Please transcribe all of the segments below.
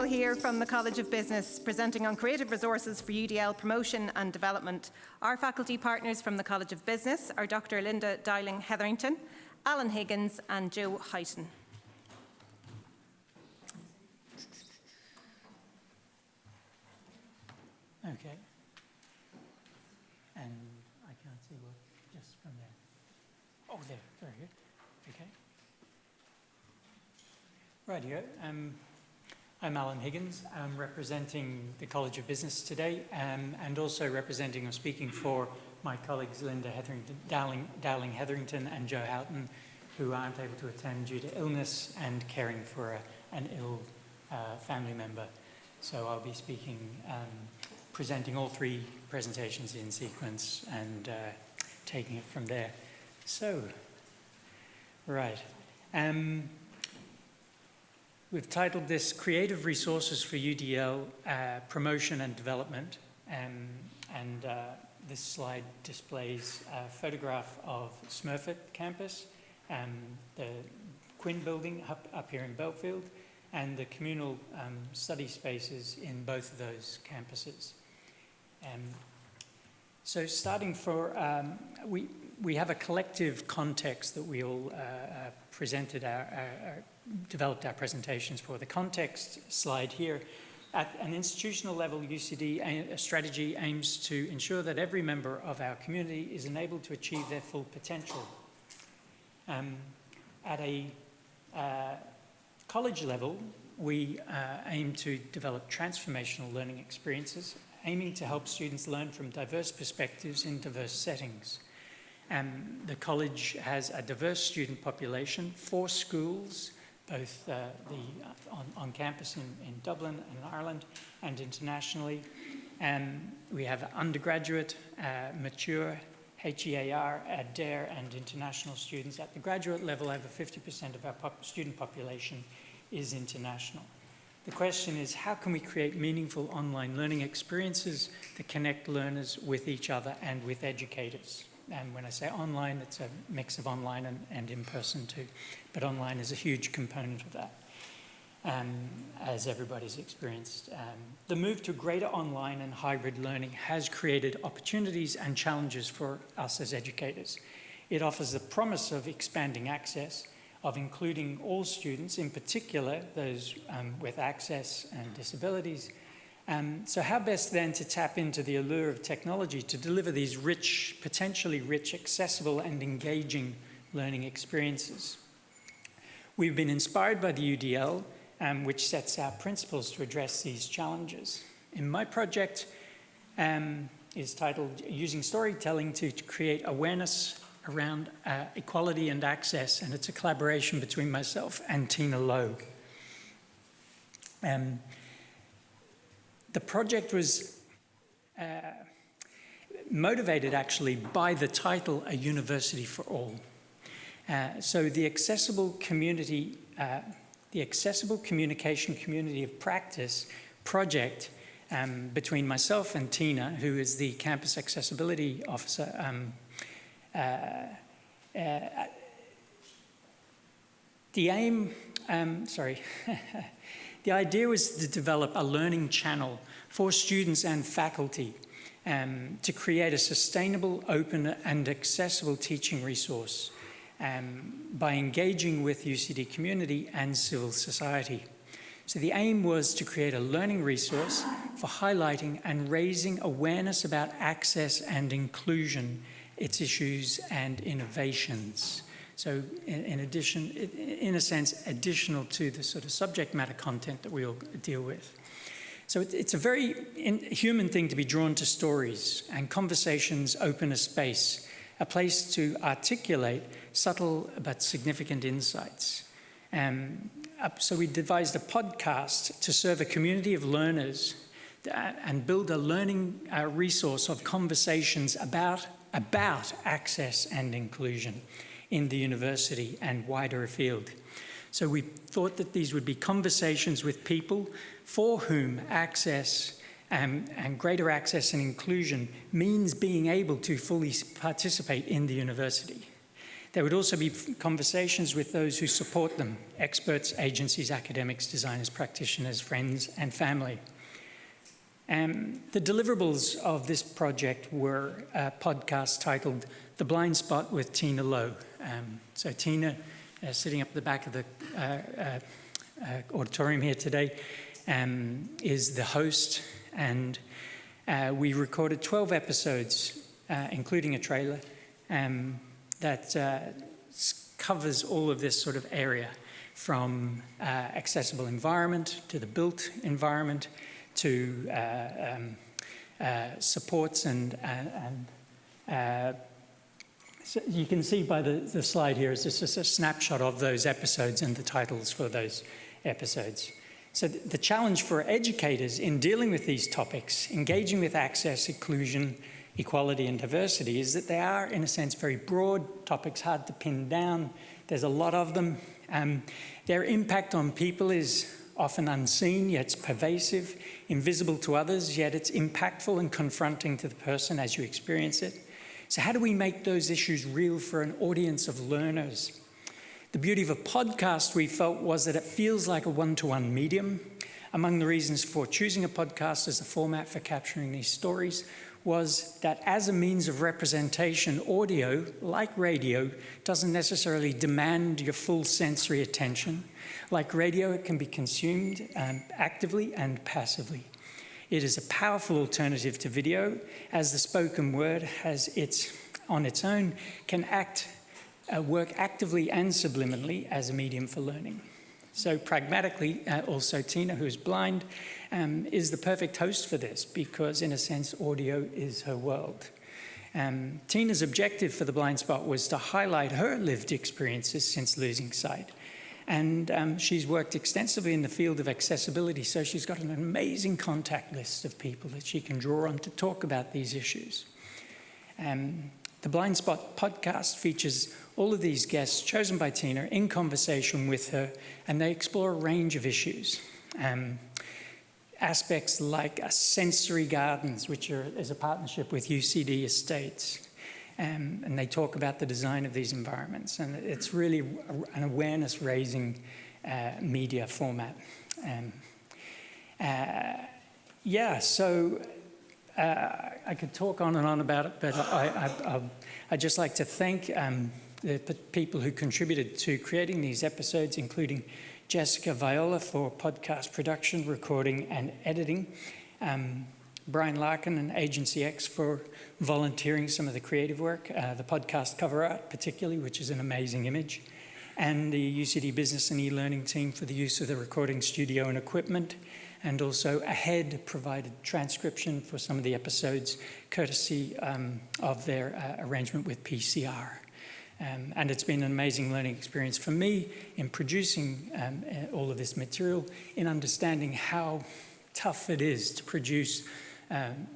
here from the College of Business, presenting on creative resources for UDL Promotion and Development. Our faculty partners from the College of Business are Dr. Linda Dowling-Hetherington, Allen Higgins and Joe Houghton. Okay. And I can't see what, just from there. Oh, there, very good. Okay. Rightio. I'm Allen Higgins. I'm representing the College of Business today, and also representing or speaking for my colleagues Linda Dowling-Hetherington and Joe Houghton, who aren't able to attend due to illness and caring for an ill family member. So I'll be speaking, presenting all three presentations in sequence and taking it from there. So, right. We've titled this Creative Resources for UDL Promotion and Development, and this slide displays a photograph of Smurfit campus, the Quinn building up here in Belfield, and the communal study spaces in both of those campuses. So starting for, we have a collective context that we all presented developed our presentations for. The context slide here, at an institutional level, UCD strategy aims to ensure that every member of our community is enabled to achieve their full potential. At a college level, we aim to develop transformational learning experiences, aiming to help students learn from diverse perspectives in diverse settings. The college has a diverse student population, 4 schools, both on campus in Dublin and Ireland and internationally. We have undergraduate, mature, HEAR, DARE and international students. At the graduate level, over 50% of our student population is international. The question is, how can we create meaningful online learning experiences that connect learners with each other and with educators? And when I say online, it's a mix of online and in person too. But online is a huge component of that, as everybody's experienced. The move to greater online and hybrid learning has created opportunities and challenges for us as educators. It offers the promise of expanding access, of including all students, in particular those with access and disabilities. So how best then to tap into the allure of technology to deliver these rich, potentially rich, accessible and engaging learning experiences? We've been inspired by the UDL, which sets out principles to address these challenges. In my project is titled Using Storytelling to Create Awareness Around Equality and Access, and it's a collaboration between myself and Tina Lowe. The project was motivated actually by the title, A University for All. So the accessible communication community of practice project between myself and Tina, who is the campus accessibility officer, the aim, the idea was to develop a learning channel for students and faculty to create a sustainable, open and accessible teaching resource by engaging with UCD community and civil society. So the aim was to create a learning resource for highlighting and raising awareness about access and inclusion, its issues and innovations. So in addition, in a sense, additional to the sort of subject matter content that we'll deal with. So it's a very human thing to be drawn to stories, and conversations open a space, a place to articulate subtle but significant insights. So we devised a podcast to serve a community of learners and build a learning resource of conversations about access and inclusion in the university and wider afield. So we thought that these would be conversations with people for whom access and greater access and inclusion means being able to fully participate in the university. There would also be conversations with those who support them, experts, agencies, academics, designers, practitioners, friends, and family. The deliverables of this project were a podcast titled The Blind Spot with Tina Lowe. So Tina, sitting up the back of the auditorium here today, is the host, and we recorded 12 episodes, including a trailer, that covers all of this sort of area, from accessible environment to the built environment to supports and so you can see by the slide here, it's just a snapshot of those episodes and the titles for those episodes. So the challenge for educators in dealing with these topics, engaging with access, inclusion, equality and diversity, is that they are, in a sense, very broad topics, hard to pin down. There's a lot of them. Their impact on people is often unseen, yet it's pervasive, invisible to others, yet it's impactful and confronting to the person as you experience it. So how do we make those issues real for an audience of learners? The beauty of a podcast, we felt, was that it feels like a one-to-one medium. Among the reasons for choosing a podcast as a format for capturing these stories was that as a means of representation, audio, like radio, doesn't necessarily demand your full sensory attention. Like radio, it can be consumed actively and passively. It is a powerful alternative to video, as the spoken word has on its own can work actively and subliminally as a medium for learning. So pragmatically, also Tina, who is blind, is the perfect host for this because, in a sense, audio is her world. Tina's objective for The Blind Spot was to highlight her lived experiences since losing sight. And she's worked extensively in the field of accessibility, so she's got an amazing contact list of people that she can draw on to talk about these issues. The Blind Spot podcast features all of these guests chosen by Tina in conversation with her, and they explore a range of issues. Aspects like sensory gardens, which is a partnership with UCD Estates. And they talk about the design of these environments. And it's really an awareness-raising media format. So I could talk on and on about it, but I'd just like to thank the people who contributed to creating these episodes, including Jessica Viola for podcast production, recording and editing, Brian Larkin and Agency X for volunteering some of the creative work, the podcast cover art particularly, which is an amazing image, and the UCD Business and e-learning team for the use of the recording studio and equipment, and also AHEAD provided transcription for some of the episodes, courtesy of their arrangement with PCR. And it's been an amazing learning experience for me in producing all of this material, in understanding how tough it is to produce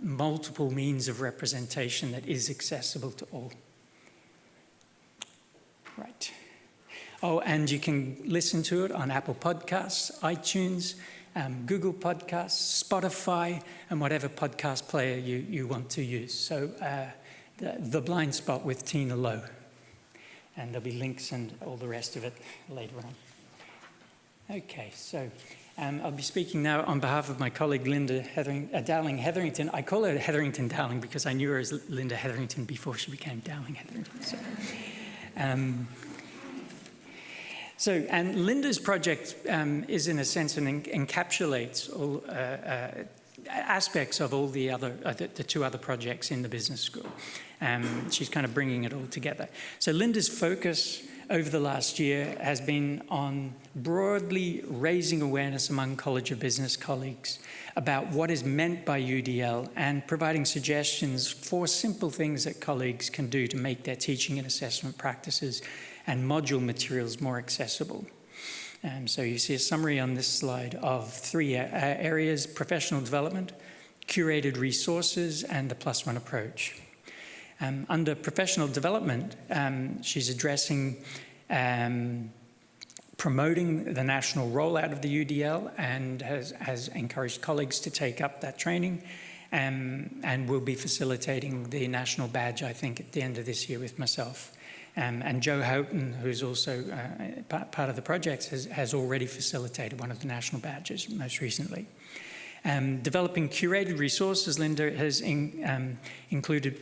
multiple means of representation that is accessible to all. Right. Oh, and you can listen to it on Apple Podcasts, iTunes, Google Podcasts, Spotify, and whatever podcast player you want to use. So The Blind Spot with Tina Lowe. And there'll be links and all the rest of it later on. Okay, so I'll be speaking now on behalf of my colleague Linda Dowling-Hetherington. I call her Hetherington Dowling because I knew her as Linda Hetherington before she became Dowling-Hetherington. And Linda's project is, in a sense, encapsulates all aspects of all the other, the two other projects in the business school. She's kind of bringing it all together. So Linda's focus over the last year has been on broadly raising awareness among College of Business colleagues about what is meant by UDL and providing suggestions for simple things that colleagues can do to make their teaching and assessment practices and module materials more accessible. So you see a summary on this slide of three areas: professional development, curated resources, and the +1 approach. Under professional development, she's addressing promoting the national rollout of the UDL and has encouraged colleagues to take up that training, and will be facilitating the national badge, I think, at the end of this year with myself. And Joe Houghton, who's also part of the project, has already facilitated one of the national badges most recently. Developing curated resources, Linda has included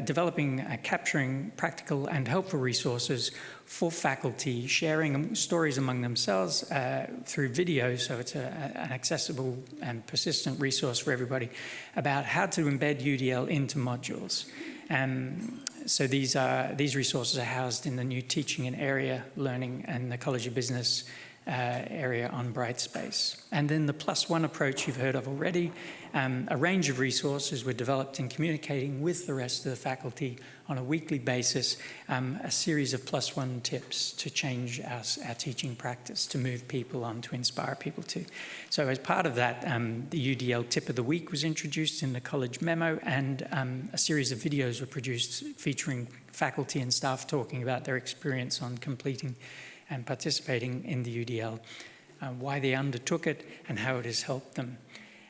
developing, capturing practical and helpful resources for faculty, sharing stories among themselves through video, so it's an accessible and persistent resource for everybody, about how to embed UDL into modules. So these resources are housed in the new Teaching in Area Learning and the College of Business area on Brightspace. And then the +1 approach you've heard of already. A range of resources were developed in communicating with the rest of the faculty on a weekly basis, a series of +1 tips to change our teaching practice, to move people on, to inspire people to. So as part of that, the UDL Tip of the Week was introduced in the college memo, and a series of videos were produced featuring faculty and staff talking about their experience on completing and participating in the UDL, why they undertook it and how it has helped them.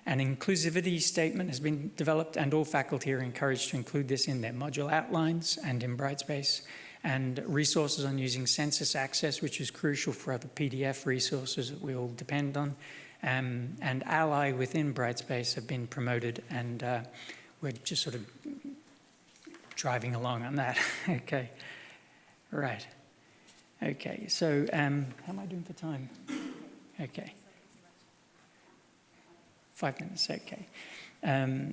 An inclusivity statement has been developed, and all faculty are encouraged to include this in their module outlines and in Brightspace. And resources on using census access, which is crucial for other PDF resources that we all depend on. And Ally within Brightspace have been promoted, and we're just sort of driving along on that. Okay, right. Okay, so how am I doing for time? Okay. 5 minutes, okay.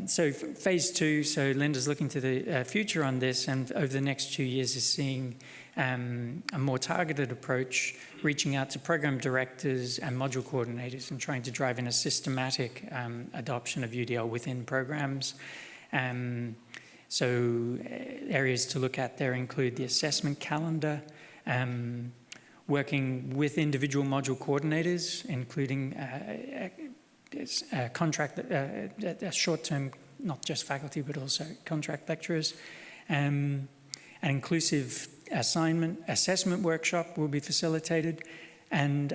So phase 2, so Linda's looking to the future on this, and over the next 2 years is seeing a more targeted approach, reaching out to program directors and module coordinators and trying to drive in a systematic adoption of UDL within programs. So areas to look at there include the assessment calendar, working with individual module coordinators, including short-term, not just faculty, but also contract lecturers. An inclusive assessment workshop will be facilitated, and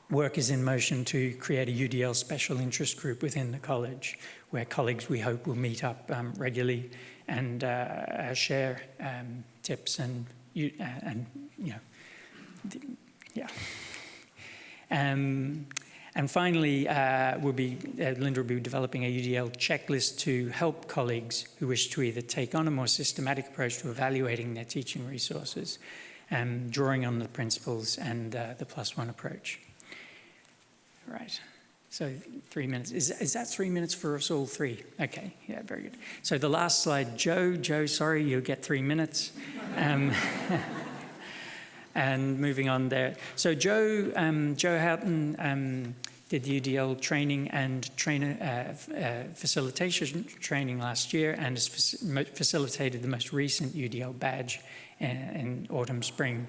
work is in motion to create a UDL special interest group within the college, where colleagues, we hope, will meet up regularly and share tips and you know, yeah. And finally, Linda will be developing a UDL checklist to help colleagues who wish to either take on a more systematic approach to evaluating their teaching resources, drawing on the principles and the +1 approach. Right. So 3 minutes. Is that 3 minutes for us all three? Okay, yeah, very good. So the last slide, Joe, sorry, you'll get 3 minutes. And moving on there. So Joe Houghton did the UDL training and facilitation training last year, and has facilitated the most recent UDL badge in autumn, spring,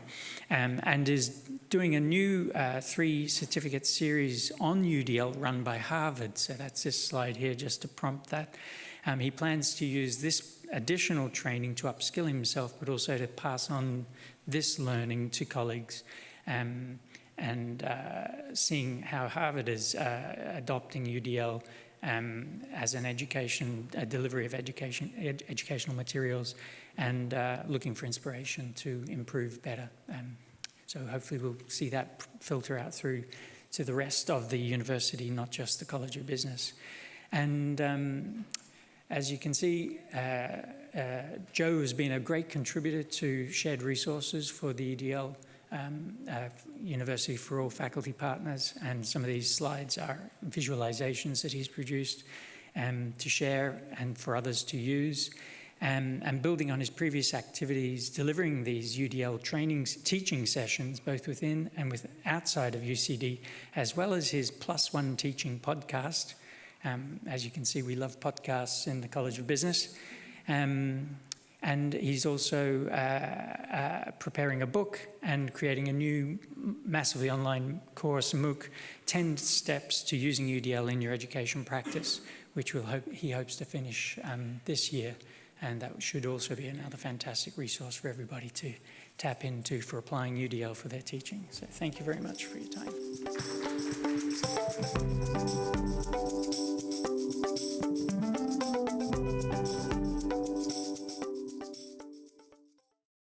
and is doing a new 3-certificate series on UDL run by Harvard. So that's this slide here, just to prompt that. He plans to use this additional training to upskill himself, but also to pass on this learning to colleagues, and seeing how Harvard is adopting UDL as an delivery of educational materials, and looking for inspiration to improve better. So hopefully we'll see that filter out through to the rest of the university, not just the College of Business. And as you can see, Joe has been a great contributor to shared resources for the UDL University for All faculty partners, and some of these slides are visualizations that he's produced to share and for others to use. And building on his previous activities, delivering these UDL teaching sessions, both within and outside of UCD, as well as his +1 teaching podcast. As you can see, we love podcasts in the College of Business. And he's also preparing a book and creating a new massively online course, MOOC, 10 Steps to Using UDL in Your Education Practice, which he hopes to finish this year. And that should also be another fantastic resource for everybody to tap into for applying UDL for their teaching. So thank you very much for your time.